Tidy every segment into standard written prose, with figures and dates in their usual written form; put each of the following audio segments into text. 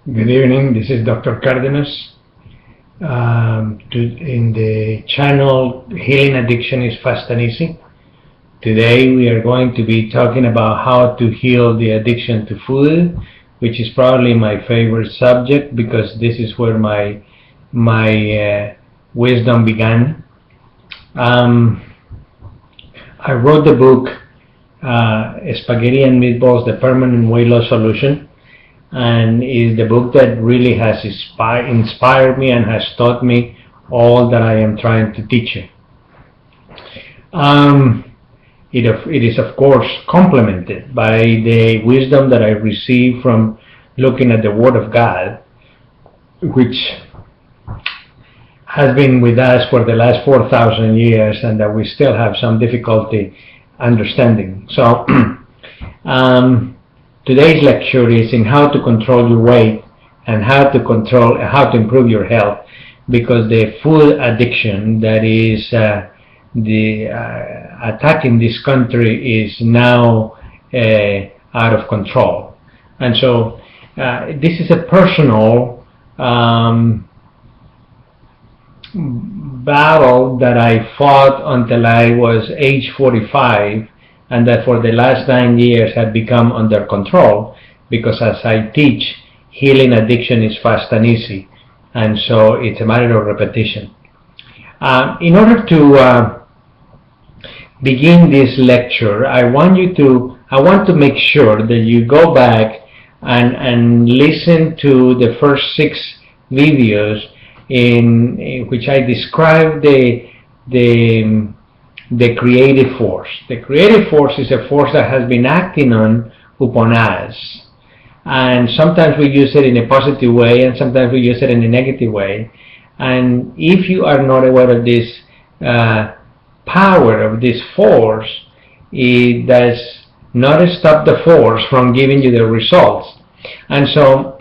Good evening, this is Dr. Cardenas. In the channel Healing Addiction is Fast and Easy. Today we are going to be talking about how to heal the addiction to food, which is probably my favorite subject because this is where my wisdom began. I wrote the book Spaghetti and Meatballs, The Permanent Weight Loss Solution, and is the book that really has inspired me and has taught me all that I am trying to teach you. It is of course complemented by the wisdom that I received from looking at the Word of God, which has been with us for the last 4,000 years and that we still have some difficulty understanding. So today's lecture is in how to control your weight and how to improve your health, because the food addiction that is attacking this country is now out of control. And so this is a personal battle that I fought until I was age 45, and that for the last 9 years had become under control, because as I teach, healing addiction is fast and easy, and so it's a matter of repetition. In order to begin this lecture, I want to make sure that you go back and listen to the first 6 videos in which I describe the creative force. The creative force is a force that has been acting upon us, and sometimes we use it in a positive way and sometimes we use it in a negative way. And if you are not aware of this power of this force, it does not stop the force from giving you the results. And so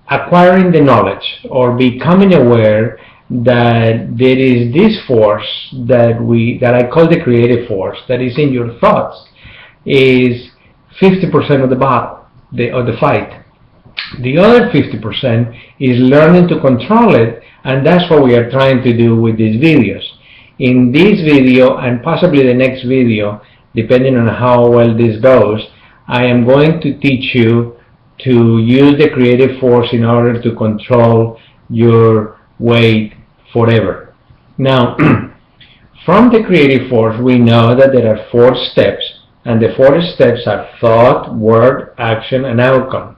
acquiring the knowledge or becoming aware that there is this force that I call the creative force that is in your thoughts is 50% of the battle, of the fight. The other 50% is learning to control it, and that's what we are trying to do with these videos. In this video and possibly the next video, depending on how well this goes, I am going to teach you to use the creative force in order to control your weight forever. Now, from the creative force, we know that there are 4 steps, and the 4 steps are thought, word, action, and outcome.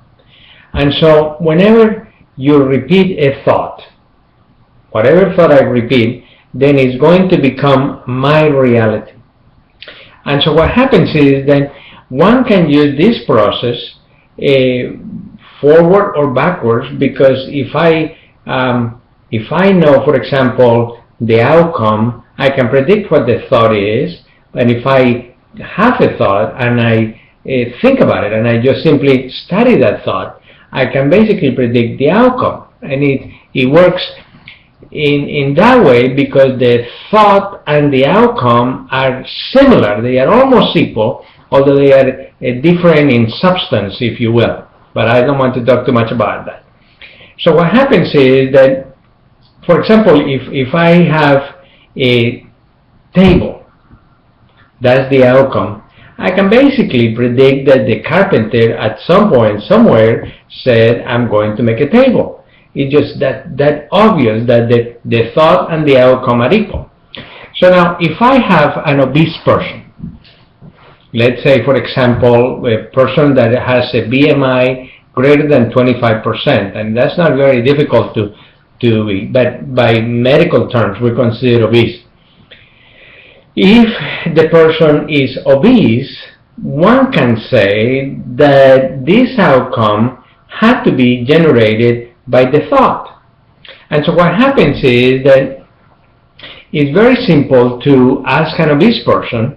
And so whenever you repeat a thought, whatever thought I repeat, then it's going to become my reality. And so what happens is that one can use this process forward or backwards, because if I know, for example, the outcome, I can predict what the thought is. And if I have a thought and I think about it and I just simply study that thought, I can basically predict the outcome. And it works in that way because the thought and the outcome are similar. They are almost equal, although they are different in substance, if you will. But I don't want to talk too much about that. So what happens is that, for example, if I have a table, that's the outcome, I can basically predict that the carpenter at some point somewhere said, I'm going to make a table. It's just that obvious that the thought and the outcome are equal. So now if I have an obese person, let's say, for example, a person that has a BMI greater than 25%, and that's not very difficult to but by medical terms we consider obese. If the person is obese, one can say that this outcome had to be generated by the thought. And so what happens is that it's very simple to ask an obese person,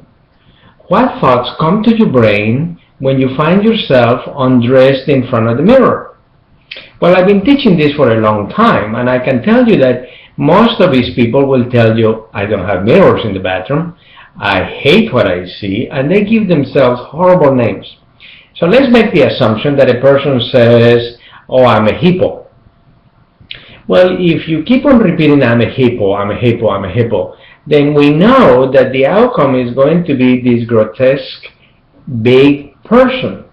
what thoughts come to your brain when you find yourself undressed in front of the mirror? Well, I've been teaching this for a long time, and I can tell you that most of these people will tell you, I don't have mirrors in the bathroom, I hate what I see, and they give themselves horrible names. So let's make the assumption that a person says, oh, I'm a hippo. Well, if you keep on repeating, I'm a hippo, I'm a hippo, I'm a hippo, then we know that the outcome is going to be this grotesque, big person.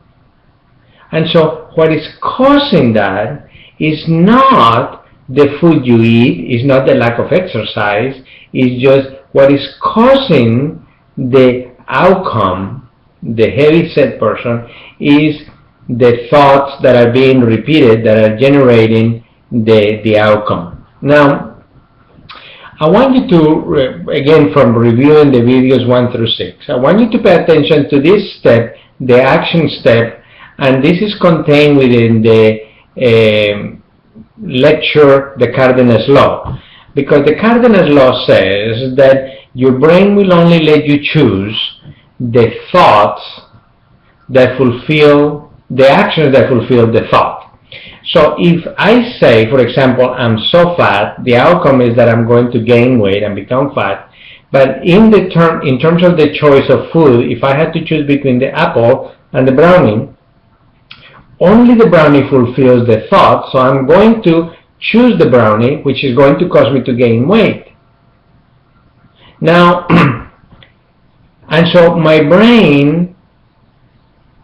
And so what is causing that is not the food you eat, is not the lack of exercise, it's just what is causing the outcome, the heavy-set person, is the thoughts that are being repeated that are generating the outcome. Now, I want you to, again, from reviewing the videos 1 through 6, I want you to pay attention to this step, the action step, and this is contained within the lecture, The Cardinal's Law. Because the Cardinal's Law says that your brain will only let you choose the thoughts that fulfill, the actions that fulfill the thought. So if I say, for example, I'm so fat, the outcome is that I'm going to gain weight and become fat. But in terms of the choice of food, if I had to choose between the apple and the brownie, only the brownie fulfills the thought, so I'm going to choose the brownie, which is going to cause me to gain weight. Now, and so my brain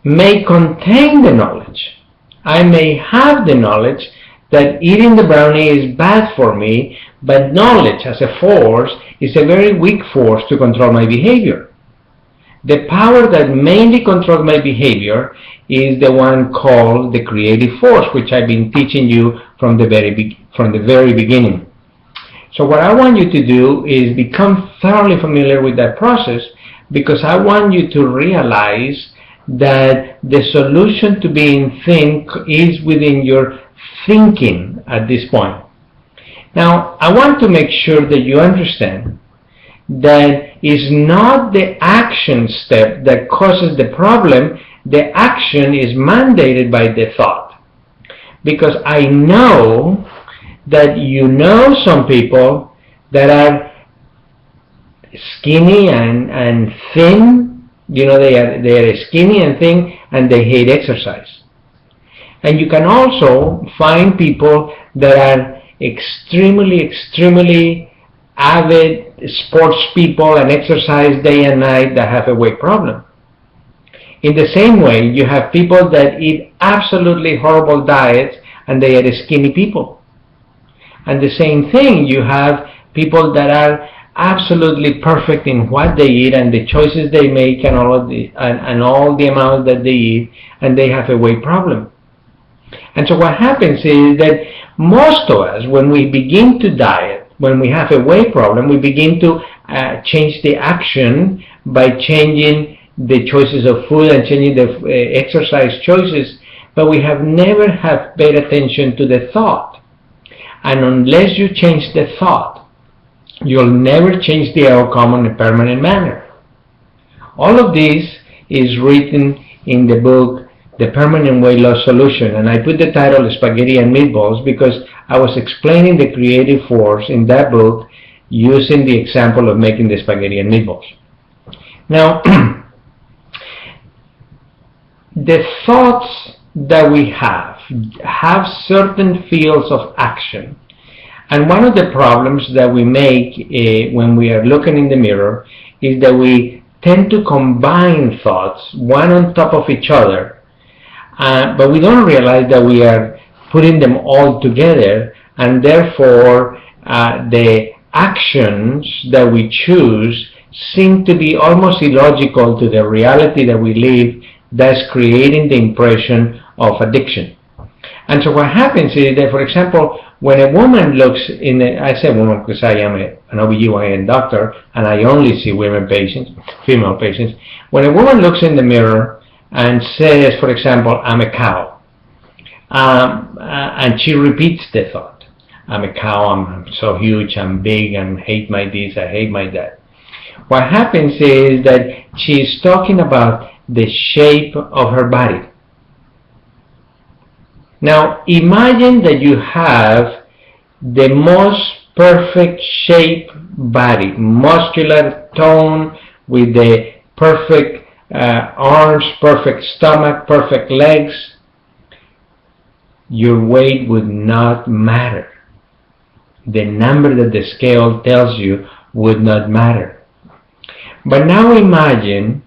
may contain the knowledge. I may have the knowledge that eating the brownie is bad for me, but knowledge as a force is a very weak force to control my behavior. The power that mainly controls my behavior is the one called the creative force, which I've been teaching you from the very beginning. So what I want you to do is become thoroughly familiar with that process, because I want you to realize that the solution to being thin is within your thinking at this point. Now, I want to make sure that you understand that it's not the action step that causes the problem. The action is mandated by the thought. Because I know that you know some people that are skinny and thin. You know, they are skinny and thin, and they hate exercise. And you can also find people that are extremely avid sports people and exercise day and night that have a weight problem. In the same way, you have people that eat absolutely horrible diets and they are skinny people. And the same thing, you have people that are absolutely perfect in what they eat and the choices they make and all the amounts that they eat, and they have a weight problem. And so what happens is that most of us, when we begin to diet, when we have a weight problem, we begin to change the action by changing the choices of food and changing the exercise choices, but we have never paid attention to the thought. And unless you change the thought, you'll never change the outcome in a permanent manner. All of this is written in the book, The Permanent Weight Loss Solution, and I put the title Spaghetti and Meatballs because I was explaining the creative force in that book using the example of making the spaghetti and meatballs. Now, the thoughts that we have certain fields of action. And one of the problems that we make when we are looking in the mirror is that we tend to combine thoughts, one on top of each other, but we don't realize that we are putting them all together, and therefore the actions that we choose seem to be almost illogical to the reality that we live, thus creating the impression of addiction. And so what happens is that, for example, when a woman looks in the, I say woman because I am an OBGYN doctor and I only see women patients, female patients. When a woman looks in the mirror and says, for example, I'm a cow, and she repeats the thought, I'm a cow, I'm so huge, I'm big, I hate my this, I hate my that. What happens is that she's talking about the shape of her body. Now imagine that you have the most perfect shape body, muscular tone with the perfect arms, perfect stomach, perfect legs, your weight would not matter. The number that the scale tells you would not matter. But now imagine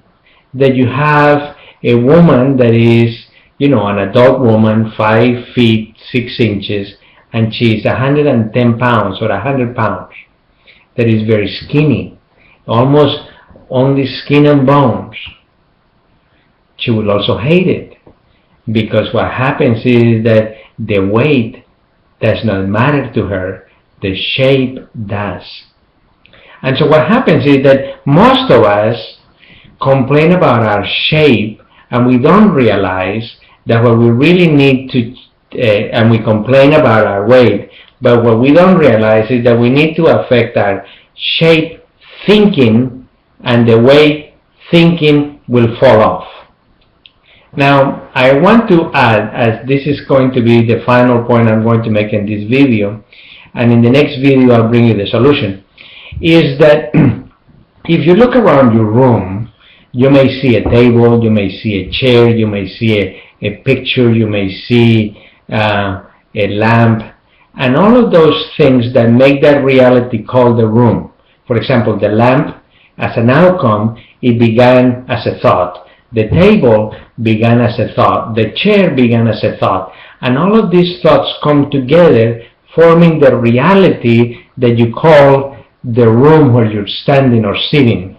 that you have a woman that is, an adult woman, 5 feet 6 inches, and she's 110 pounds or 100 pounds, that is very skinny, almost only skin and bones. She will also hate it, because what happens is that the weight does not matter to her, the shape does. And so what happens is that most of us complain about our shape, and we don't realize that what we really need to, and we complain about our weight, but what we don't realize is that we need to affect our shape thinking, and the weight thinking will fall off. Now, I want to add, as this is going to be the final point I'm going to make in this video, and in the next video I'll bring you the solution, is that if you look around your room, you may see a table, you may see a chair, you may see a picture, you may see a lamp, and all of those things that make that reality called the room. For example, the lamp, as an outcome, it began as a thought. The table began as a thought. The chair began as a thought. And all of these thoughts come together, forming the reality that you call the room where you're standing or sitting.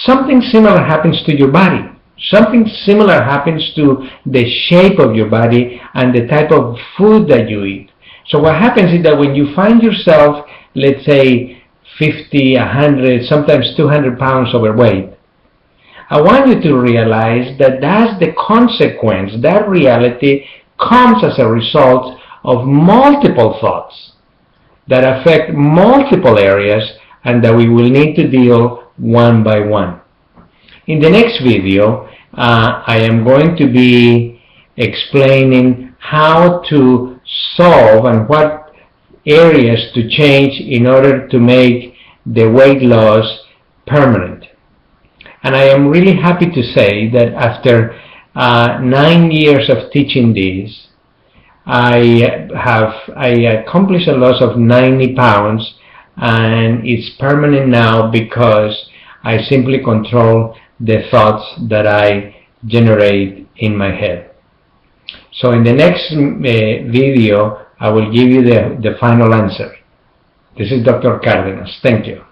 Something similar happens to your body. Something similar happens to the shape of your body and the type of food that you eat. So what happens is that when you find yourself, let's say 50, 100, sometimes 200 pounds overweight, I want you to realize that that's the consequence. That reality comes as a result of multiple thoughts that affect multiple areas, and that we will need to deal one by one. In the next video, I am going to be explaining how to solve and what areas to change in order to make the weight loss permanent. And I am really happy to say that after 9 years of teaching this, I accomplished a loss of 90 pounds, and it's permanent now because I simply control the thoughts that I generate in my head. So in the next video, I will give you the final answer. This is Dr. Cárdenas. Thank you.